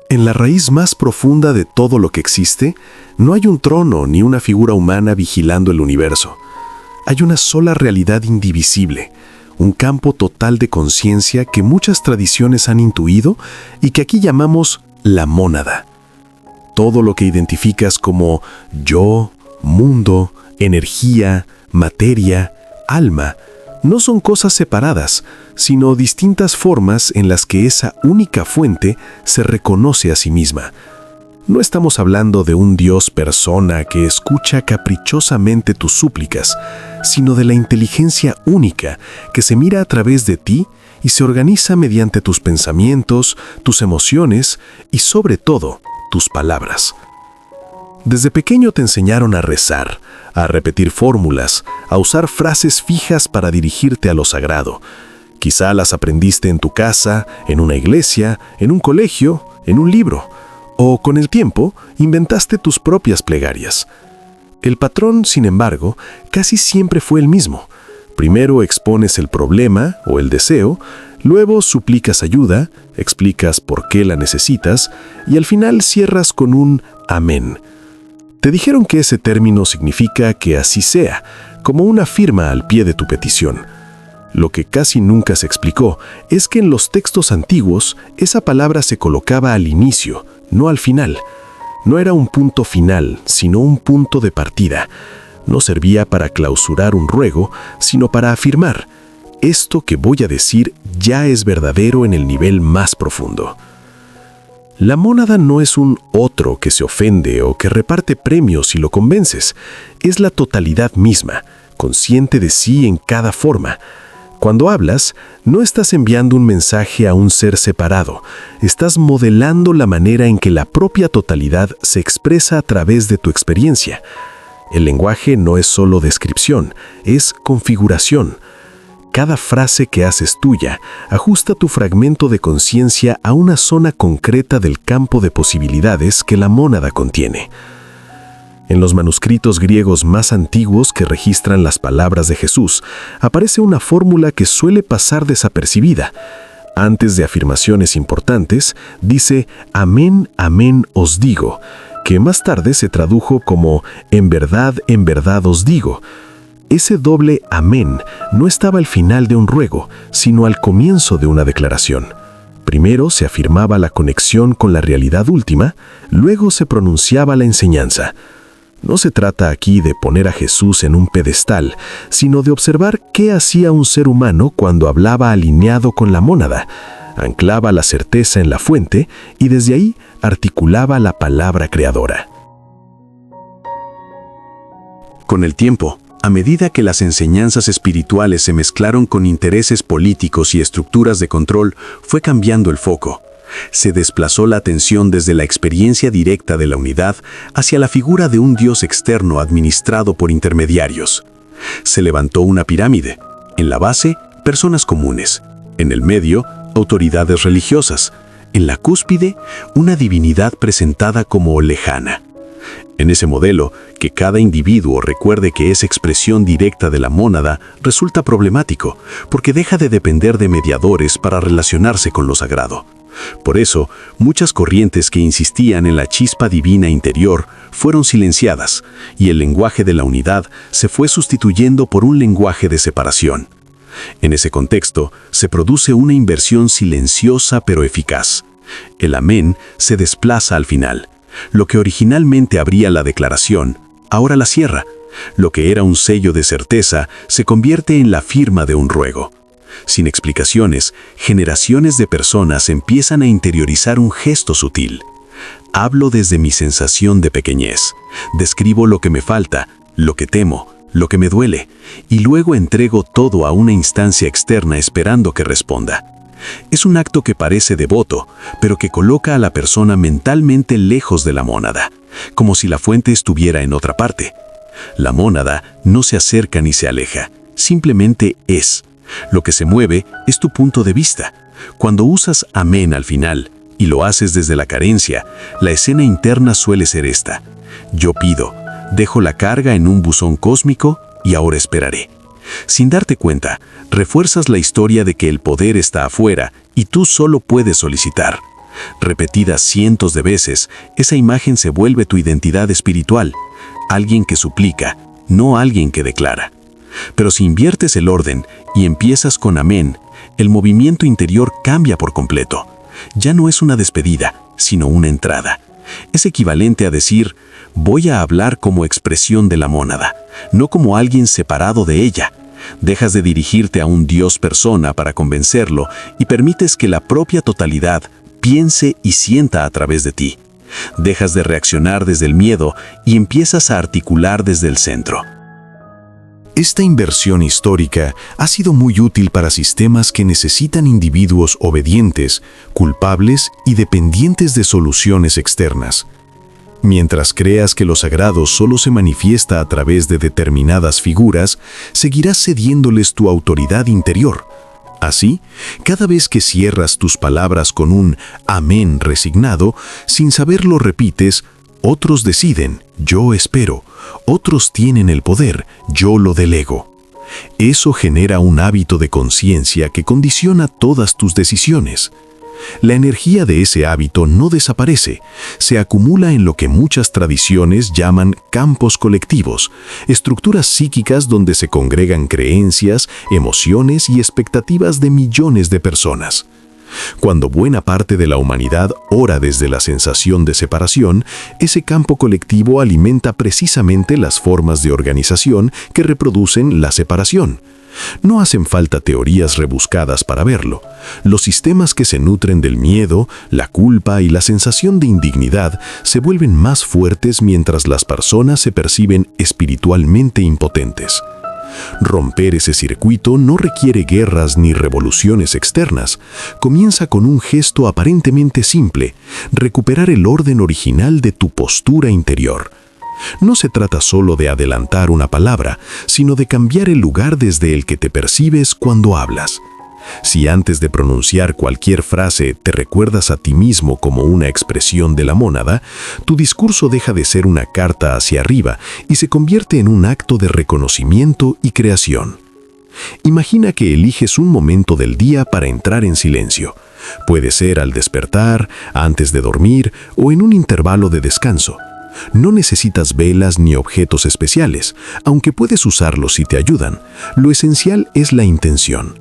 En la raíz más profunda de todo lo que existe, no hay un trono ni una figura humana vigilando el universo. Hay una sola realidad indivisible, un campo total de conciencia que muchas tradiciones han intuido y que aquí llamamos la mónada. Todo lo que identificas como yo, mundo, energía, materia, alma, no son cosas separadas, sino distintas formas en las que esa única fuente se reconoce a sí misma. No estamos hablando de un Dios persona que escucha caprichosamente tus súplicas, sino de la inteligencia única que se mira a través de ti y se organiza mediante tus pensamientos, tus emociones y, sobre todo, tus palabras. Desde pequeño te enseñaron a rezar, a repetir fórmulas, a usar frases fijas para dirigirte a lo sagrado. Quizá las aprendiste en tu casa, en una iglesia, en un colegio, en un libro, o con el tiempo inventaste tus propias plegarias. El patrón, sin embargo, casi siempre fue el mismo. Primero expones el problema o el deseo, luego suplicas ayuda, explicas por qué la necesitas y al final cierras con un amén. Te dijeron que ese término significa que así sea, como una firma al pie de tu petición. Lo que casi nunca se explicó es que en los textos antiguos esa palabra se colocaba al inicio, no al final. No era un punto final, sino un punto de partida. No servía para clausurar un ruego, sino para afirmar: esto que voy a decir ya es verdadero en el nivel más profundo. La mónada no es un otro que se ofende o que reparte premios si lo convences. Es la totalidad misma, consciente de sí en cada forma. Cuando hablas, no estás enviando un mensaje a un ser separado, estás modelando la manera en que la propia totalidad se expresa a través de tu experiencia. El lenguaje no es solo descripción, es configuración. Cada frase que haces tuya ajusta tu fragmento de conciencia a una zona concreta del campo de posibilidades que la mónada contiene. En los manuscritos griegos más antiguos que registran las palabras de Jesús, aparece una fórmula que suele pasar desapercibida. Antes de afirmaciones importantes, dice amén, amén os digo, que más tarde se tradujo como en verdad os digo. Ese doble amén no estaba al final de un ruego, sino al comienzo de una declaración. Primero se afirmaba la conexión con la realidad última, luego se pronunciaba la enseñanza. No se trata aquí de poner a Jesús en un pedestal, sino de observar qué hacía un ser humano cuando hablaba alineado con la mónada. Anclaba la certeza en la fuente y desde ahí articulaba la palabra creadora. Con el tiempo, a medida que las enseñanzas espirituales se mezclaron con intereses políticos y estructuras de control, fue cambiando el foco. Se desplazó la atención desde la experiencia directa de la unidad hacia la figura de un Dios externo administrado por intermediarios. Se levantó una pirámide. En la base, personas comunes. En el medio, autoridades religiosas. En la cúspide, una divinidad presentada como lejana. En ese modelo, que cada individuo recuerde que es expresión directa de la mónada, resulta problemático, porque deja de depender de mediadores para relacionarse con lo sagrado. Por eso, muchas corrientes que insistían en la chispa divina interior fueron silenciadas, y el lenguaje de la unidad se fue sustituyendo por un lenguaje de separación. En ese contexto, se produce una inversión silenciosa pero eficaz. El amén se desplaza al final. Lo que originalmente abría la declaración, ahora la cierra. Lo que era un sello de certeza se convierte en la firma de un ruego. Sin explicaciones, generaciones de personas empiezan a interiorizar un gesto sutil. Hablo desde mi sensación de pequeñez. Describo lo que me falta, lo que temo, lo que me duele, y luego entrego todo a una instancia externa esperando que responda. Es un acto que parece devoto, pero que coloca a la persona mentalmente lejos de la mónada, como si la fuente estuviera en otra parte. La mónada no se acerca ni se aleja, simplemente es. Lo que se mueve es tu punto de vista. Cuando usas amén al final, y lo haces desde la carencia, la escena interna suele ser esta: yo pido, dejo la carga en un buzón cósmico y ahora esperaré. Sin darte cuenta, refuerzas la historia de que el poder está afuera y tú solo puedes solicitar. Repetida cientos de veces, esa imagen se vuelve tu identidad espiritual, alguien que suplica, no alguien que declara. Pero si inviertes el orden y empiezas con amén, el movimiento interior cambia por completo. Ya no es una despedida, sino una entrada. Es equivalente a decir, voy a hablar como expresión de la mónada, no como alguien separado de ella. Dejas de dirigirte a un Dios persona para convencerlo y permites que la propia totalidad piense y sienta a través de ti. Dejas de reaccionar desde el miedo y empiezas a articular desde el centro. Esta inversión histórica ha sido muy útil para sistemas que necesitan individuos obedientes, culpables y dependientes de soluciones externas. Mientras creas que lo sagrado solo se manifiesta a través de determinadas figuras, seguirás cediéndoles tu autoridad interior. Así, cada vez que cierras tus palabras con un amén resignado, sin saberlo repites, otros deciden, yo espero, otros tienen el poder, yo lo delego. Eso genera un hábito de conciencia que condiciona todas tus decisiones. La energía de ese hábito no desaparece, se acumula en lo que muchas tradiciones llaman campos colectivos, estructuras psíquicas donde se congregan creencias, emociones y expectativas de millones de personas. Cuando buena parte de la humanidad ora desde la sensación de separación, ese campo colectivo alimenta precisamente las formas de organización que reproducen la separación. No hacen falta teorías rebuscadas para verlo. Los sistemas que se nutren del miedo, la culpa y la sensación de indignidad se vuelven más fuertes mientras las personas se perciben espiritualmente impotentes. Romper ese circuito no requiere guerras ni revoluciones externas. Comienza con un gesto aparentemente simple: recuperar el orden original de tu postura interior. No se trata solo de adelantar una palabra, sino de cambiar el lugar desde el que te percibes cuando hablas. Si antes de pronunciar cualquier frase te recuerdas a ti mismo como una expresión de la mónada, tu discurso deja de ser una carta hacia arriba y se convierte en un acto de reconocimiento y creación. Imagina que eliges un momento del día para entrar en silencio. Puede ser al despertar, antes de dormir o en un intervalo de descanso. No necesitas velas ni objetos especiales, aunque puedes usarlos si te ayudan. Lo esencial es la intención.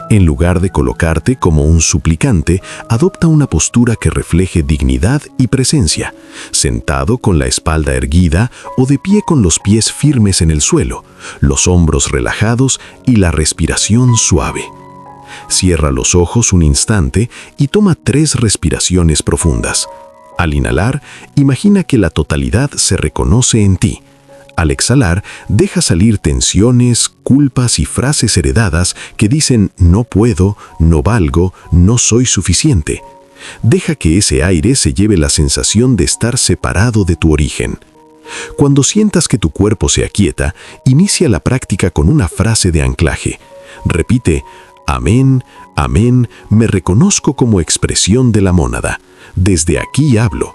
En lugar de colocarte como un suplicante, adopta una postura que refleje dignidad y presencia, sentado con la espalda erguida o de pie con los pies firmes en el suelo, los hombros relajados y la respiración suave. Cierra los ojos un instante y toma 3 respiraciones profundas. Al inhalar, imagina que la totalidad se reconoce en ti. Al exhalar, deja salir tensiones, culpas y frases heredadas que dicen no puedo, no valgo, no soy suficiente. Deja que ese aire se lleve la sensación de estar separado de tu origen. Cuando sientas que tu cuerpo se aquieta, inicia la práctica con una frase de anclaje. Repite, amén, amén, me reconozco como expresión de la mónada. Desde aquí hablo.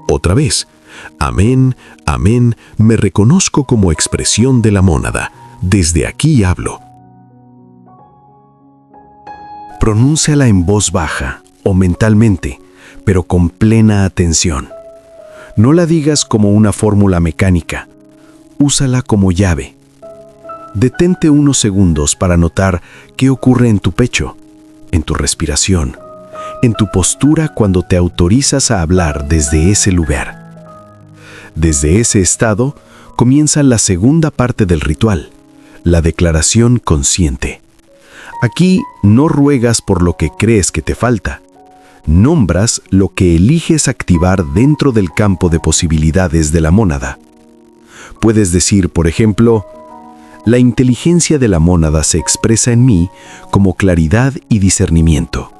Otra vez. Amén, amén, me reconozco como expresión de la mónada. Desde aquí hablo. Pronúnciala en voz baja o mentalmente, pero con plena atención. No la digas como una fórmula mecánica. Úsala como llave. Detente unos segundos para notar qué ocurre en tu pecho, en tu respiración, en tu postura cuando te autorizas a hablar desde ese lugar. Desde ese estado, comienza la segunda parte del ritual, la declaración consciente. Aquí no ruegas por lo que crees que te falta. Nombras lo que eliges activar dentro del campo de posibilidades de la mónada. Puedes decir, por ejemplo, la inteligencia de la mónada se expresa en mí como claridad y discernimiento.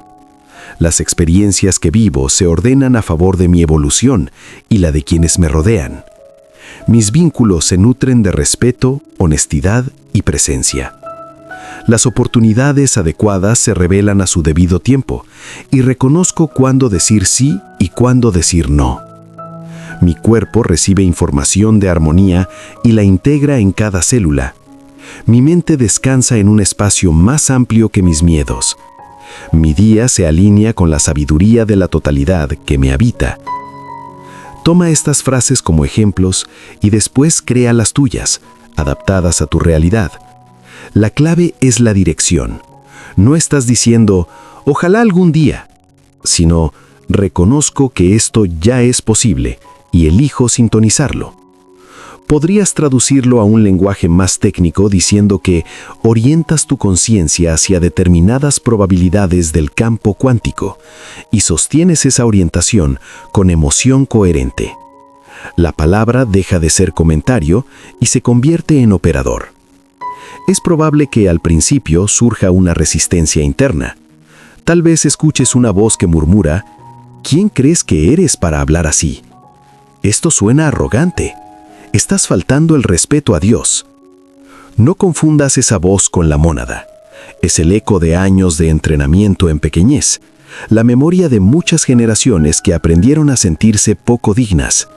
Las experiencias que vivo se ordenan a favor de mi evolución y la de quienes me rodean. Mis vínculos se nutren de respeto, honestidad y presencia. Las oportunidades adecuadas se revelan a su debido tiempo y reconozco cuándo decir sí y cuándo decir no. Mi cuerpo recibe información de armonía y la integra en cada célula. Mi mente descansa en un espacio más amplio que mis miedos. Mi día se alinea con la sabiduría de la totalidad que me habita. Toma estas frases como ejemplos y después crea las tuyas, adaptadas a tu realidad. La clave es la dirección. No estás diciendo, ojalá algún día, sino, reconozco que esto ya es posible y elijo sintonizarlo. Podrías traducirlo a un lenguaje más técnico diciendo que orientas tu conciencia hacia determinadas probabilidades del campo cuántico y sostienes esa orientación con emoción coherente. La palabra deja de ser comentario y se convierte en operador. Es probable que al principio surja una resistencia interna. Tal vez escuches una voz que murmura, ¿quién crees que eres para hablar así? Esto suena arrogante. Estás faltando el respeto a Dios. No confundas esa voz con la mónada. Es el eco de años de entrenamiento en pequeñez, la memoria de muchas generaciones que aprendieron a sentirse poco dignas.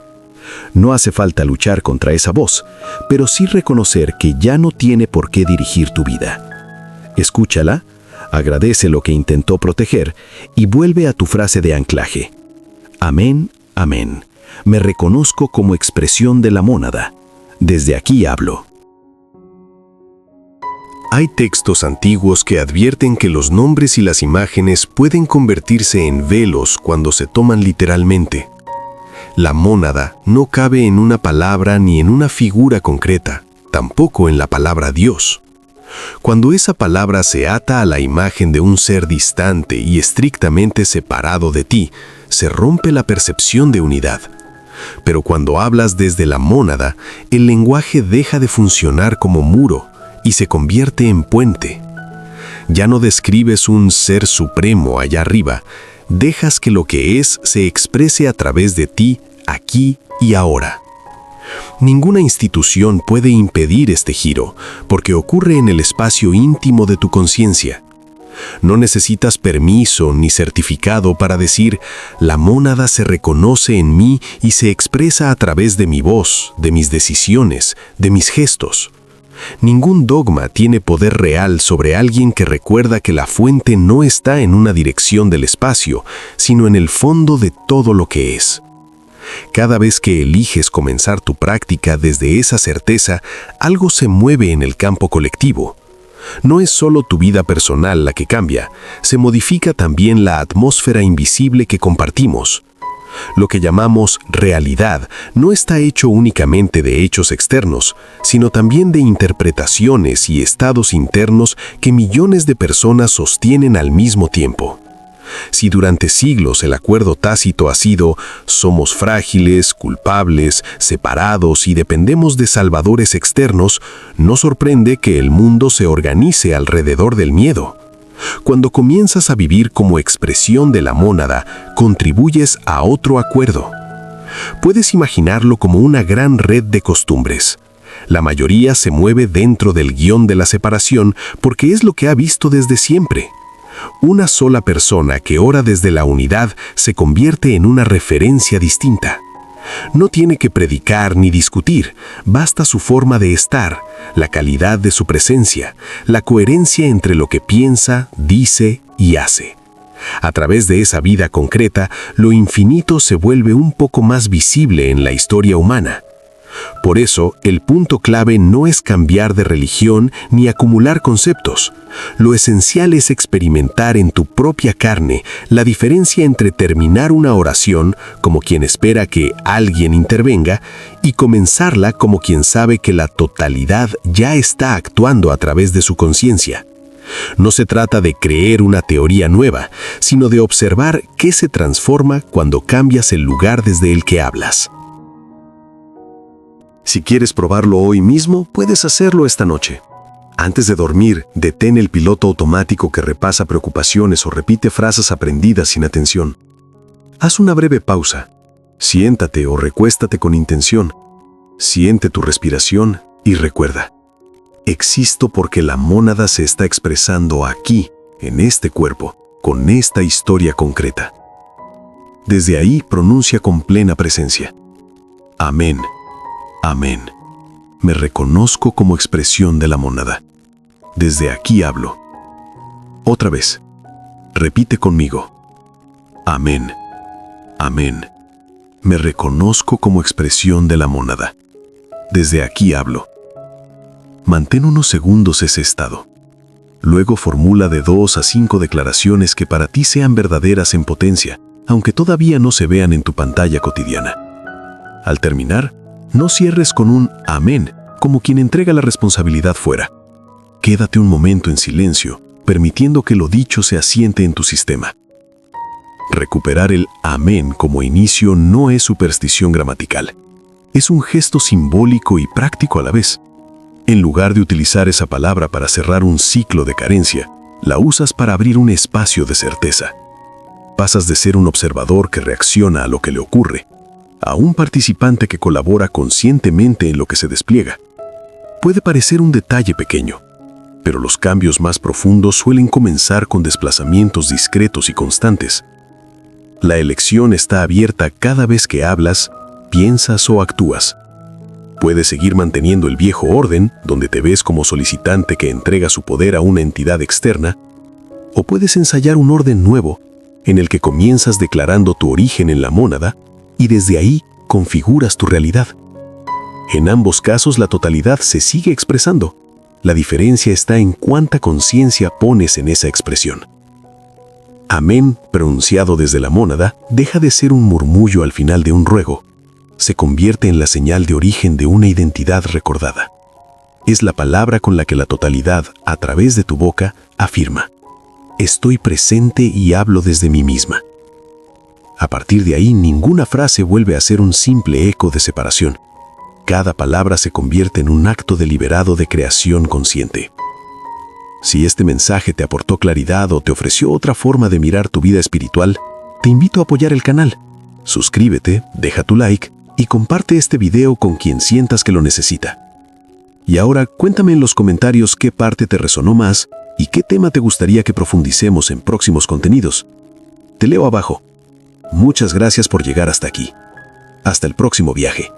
No hace falta luchar contra esa voz, pero sí reconocer que ya no tiene por qué dirigir tu vida. Escúchala, agradece lo que intentó proteger y vuelve a tu frase de anclaje. Amén, amén. Me reconozco como expresión de la mónada. Desde aquí hablo. Hay textos antiguos que advierten que los nombres y las imágenes pueden convertirse en velos cuando se toman literalmente. La mónada no cabe en una palabra ni en una figura concreta, tampoco en la palabra Dios. Cuando esa palabra se ata a la imagen de un ser distante y estrictamente separado de ti, se rompe la percepción de unidad. Pero cuando hablas desde la mónada, el lenguaje deja de funcionar como muro y se convierte en puente. Ya no describes un ser supremo allá arriba, dejas que lo que es se exprese a través de ti, aquí y ahora. Ninguna institución puede impedir este giro, porque ocurre en el espacio íntimo de tu conciencia. No necesitas permiso ni certificado para decir, la mónada se reconoce en mí y se expresa a través de mi voz, de mis decisiones, de mis gestos. Ningún dogma tiene poder real sobre alguien que recuerda que la fuente no está en una dirección del espacio, sino en el fondo de todo lo que es. Cada vez que eliges comenzar tu práctica desde esa certeza, algo se mueve en el campo colectivo. No es solo tu vida personal la que cambia, se modifica también la atmósfera invisible que compartimos. Lo que llamamos realidad no está hecho únicamente de hechos externos, sino también de interpretaciones y estados internos que millones de personas sostienen al mismo tiempo. Si durante siglos el acuerdo tácito ha sido somos frágiles, culpables, separados y dependemos de salvadores externos, no sorprende que el mundo se organice alrededor del miedo. Cuando comienzas a vivir como expresión de la mónada, contribuyes a otro acuerdo. Puedes imaginarlo como una gran red de costumbres. La mayoría se mueve dentro del guión de la separación porque es lo que ha visto desde siempre. Una sola persona que ora desde la unidad se convierte en una referencia distinta. No tiene que predicar ni discutir, basta su forma de estar, la calidad de su presencia, la coherencia entre lo que piensa, dice y hace. A través de esa vida concreta, lo infinito se vuelve un poco más visible en la historia humana. Por eso, el punto clave no es cambiar de religión ni acumular conceptos. Lo esencial es experimentar en tu propia carne la diferencia entre terminar una oración como quien espera que alguien intervenga y comenzarla como quien sabe que la totalidad ya está actuando a través de su conciencia. No se trata de creer una teoría nueva, sino de observar qué se transforma cuando cambias el lugar desde el que hablas. Si quieres probarlo hoy mismo, puedes hacerlo esta noche. Antes de dormir, detén el piloto automático que repasa preocupaciones o repite frases aprendidas sin atención. Haz una breve pausa. Siéntate o recuéstate con intención. Siente tu respiración y recuerda. Existo porque la mónada se está expresando aquí, en este cuerpo, con esta historia concreta. Desde ahí pronuncia con plena presencia. Amén. Amén. Me reconozco como expresión de la mónada. Desde aquí hablo. Otra vez. Repite conmigo. Amén. Amén. Me reconozco como expresión de la mónada. Desde aquí hablo. Mantén unos segundos ese estado. Luego formula de 2 a 5 declaraciones que para ti sean verdaderas en potencia, aunque todavía no se vean en tu pantalla cotidiana. Al terminar, no cierres con un amén, como quien entrega la responsabilidad fuera. Quédate un momento en silencio, permitiendo que lo dicho se asiente en tu sistema. Recuperar el amén como inicio no es superstición gramatical. Es un gesto simbólico y práctico a la vez. En lugar de utilizar esa palabra para cerrar un ciclo de carencia, la usas para abrir un espacio de certeza. Pasas de ser un observador que reacciona a lo que le ocurre, a un participante que colabora conscientemente en lo que se despliega. Puede parecer un detalle pequeño, pero los cambios más profundos suelen comenzar con desplazamientos discretos y constantes. La elección está abierta cada vez que hablas, piensas o actúas. Puedes seguir manteniendo el viejo orden, donde te ves como solicitante que entrega su poder a una entidad externa, o puedes ensayar un orden nuevo, en el que comienzas declarando tu origen en la mónada y desde ahí configuras tu realidad. En ambos casos la totalidad se sigue expresando. La diferencia está en cuánta conciencia pones en esa expresión. Amén, pronunciado desde la mónada, deja de ser un murmullo al final de un ruego. Se convierte en la señal de origen de una identidad recordada. Es la palabra con la que la totalidad, a través de tu boca, afirma: estoy presente y hablo desde mí misma. A partir de ahí, ninguna frase vuelve a ser un simple eco de separación. Cada palabra se convierte en un acto deliberado de creación consciente. Si este mensaje te aportó claridad o te ofreció otra forma de mirar tu vida espiritual, te invito a apoyar el canal. Suscríbete, deja tu like y comparte este video con quien sientas que lo necesita. Y ahora cuéntame en los comentarios qué parte te resonó más y qué tema te gustaría que profundicemos en próximos contenidos. Te leo abajo. Muchas gracias por llegar hasta aquí. Hasta el próximo viaje.